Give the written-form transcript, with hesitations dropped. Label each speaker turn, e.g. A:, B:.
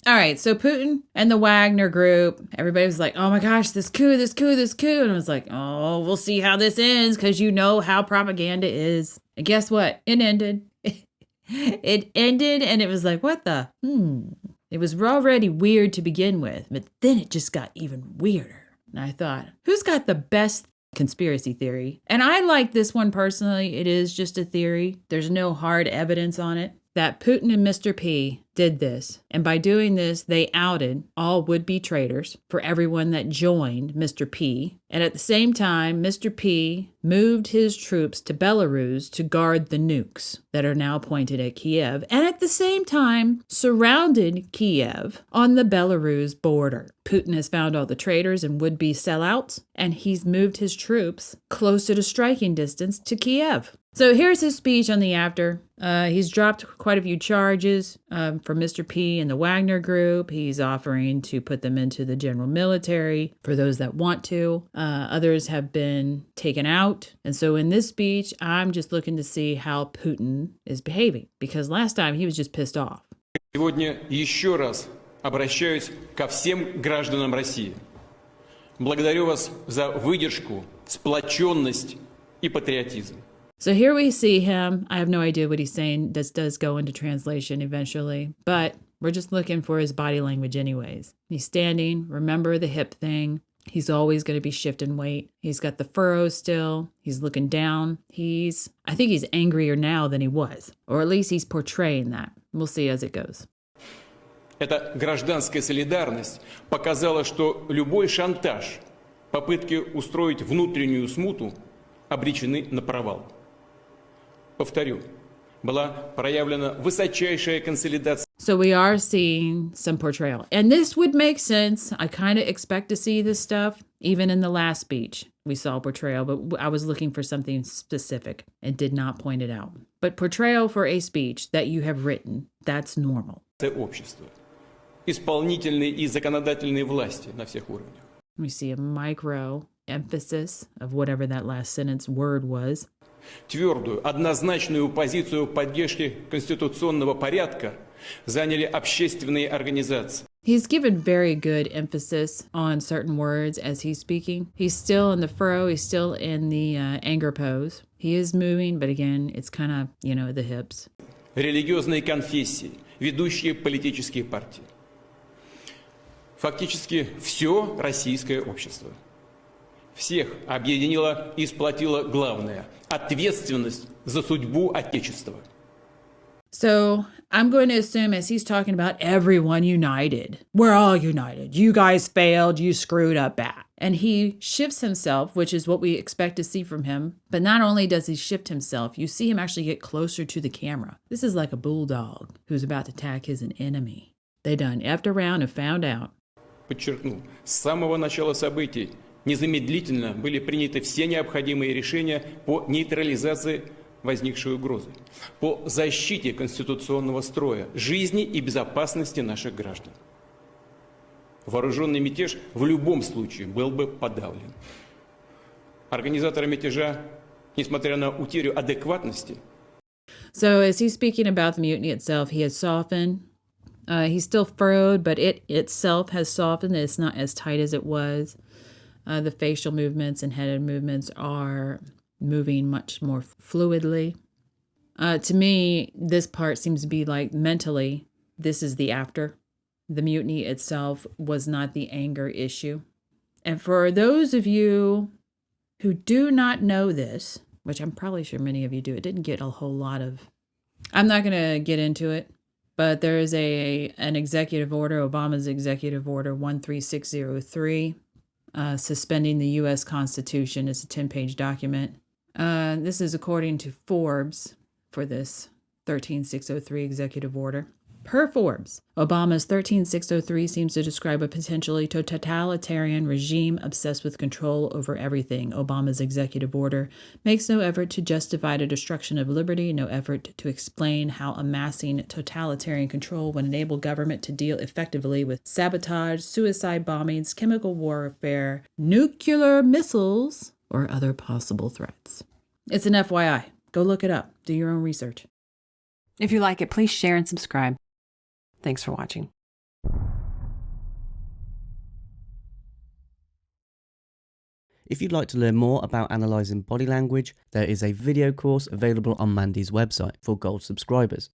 A: All right, so Putin and the Wagner group, everybody was like, oh my gosh, this coup. And I was like, oh, we'll see how this ends because you know how propaganda is. And guess what? It ended. It ended and it was like, what the? It was already weird to begin with, but then it just got even weirder. And I thought, who's got the best conspiracy theory? And I like this one personally. It is just a theory. There's no hard evidence on it. That Putin and Mr. P did this. And by doing this, they outed all would-be traitors for everyone that joined Mr. P. And at the same time, Mr. P moved his troops to Belarus to guard the nukes that are now pointed at Kiev. And at the same time, surrounded Kiev on the Belarus border. Putin has found all the traitors and would-be sellouts, and he's moved his troops closer to striking distance to Kiev. So here's his speech on the after. He's dropped quite a few charges for Mr. P and the Wagner group. He's offering to put them into the general military for those that want to. Others have been taken out. And so in this speech, I'm just looking to see how Putin is behaving, because last time he was just pissed off.
B: Сегодня еще раз обращаюсь ко всем гражданам России. Благодарю вас за выдержку, сплоченность и патриотизм.
A: So here we see him. I have no idea what he's saying. This does go into translation eventually, but we're just looking for his body language anyways. He's standing. Remember the hip thing. He's always going to be shifting weight. He's got the furrows still. He's looking down. I think he's angrier now than he was, or at least he's portraying that. We'll see as it goes.
B: Эта гражданская солидарность показала, что любой шантаж, попытки устроить внутреннюю смуту обречены на провал. Повторю, была проявлена высочайшая консолидация.
A: So we are seeing some portrayal. And this would make sense. I kind of expect to see this stuff. Even in the last speech, we saw portrayal, but I was looking for something specific and did not point it out. But portrayal for a speech that you have written, that's normal.
B: Общества, исполнительной и законодательной власти на всех уровнях.
A: We see a micro emphasis of whatever that last sentence word was.
B: Твердую, однозначную позицию поддержки конституционного порядка заняли общественные организации.
A: He's given very good emphasis on certain words as he's speaking. He's still in the furrow. He's still in the anger pose. He is moving, but again, it's kind of, the hips.
B: Религиозные конфессии, ведущие политические партии. Фактически все российское общество. Всех объединило и сплотило главное – ответственность за судьбу Отечества.
A: So I'm going to assume as he's talking about everyone united, we're all united. You guys failed. You screwed up bad. And he shifts himself, which is what we expect to see from him. But not only does he shift himself, you see him actually get closer to the camera. This is like a bulldog who's about to attack his enemy. They done effed around and found out.
B: Подчеркну, с самого начала событий незамедлительно были приняты все необходимые решения по нейтрализации возникшей угрозы, по защите конституционного строя, жизни и безопасности наших граждан. Вооруженный мятеж в любом случае был бы подавлен. Организаторы мятежа, несмотря на утерю адекватности.
A: So as he's speaking about the mutiny itself, he has softened. He's still furrowed, but it itself has softened. It's not as tight as it was. The facial movements and head movements are moving much more fluidly. To me, this part seems to be like mentally, this is the after. The mutiny itself was not the anger issue. And for those of you who do not know this, which I'm probably sure many of you do, it didn't get a whole lot of, I'm not going to get into it, but there is an executive order, Obama's executive order 13603, suspending the U.S. Constitution. It's a 10-page document. This is according to Forbes for this 13603 executive order. Per Forbes, Obama's 13603 seems to describe a potentially totalitarian regime obsessed with control over everything. Obama's executive order makes no effort to justify the destruction of liberty, no effort to explain how amassing totalitarian control would enable government to deal effectively with sabotage, suicide bombings, chemical warfare, nuclear missiles, or other possible threats. It's an FYI. Go look it up. Do your own research.
C: If you like it, please share and subscribe. Thanks for watching. If you'd like to learn more about analysing body language, there is a video course available on Mandy's website for Gold subscribers.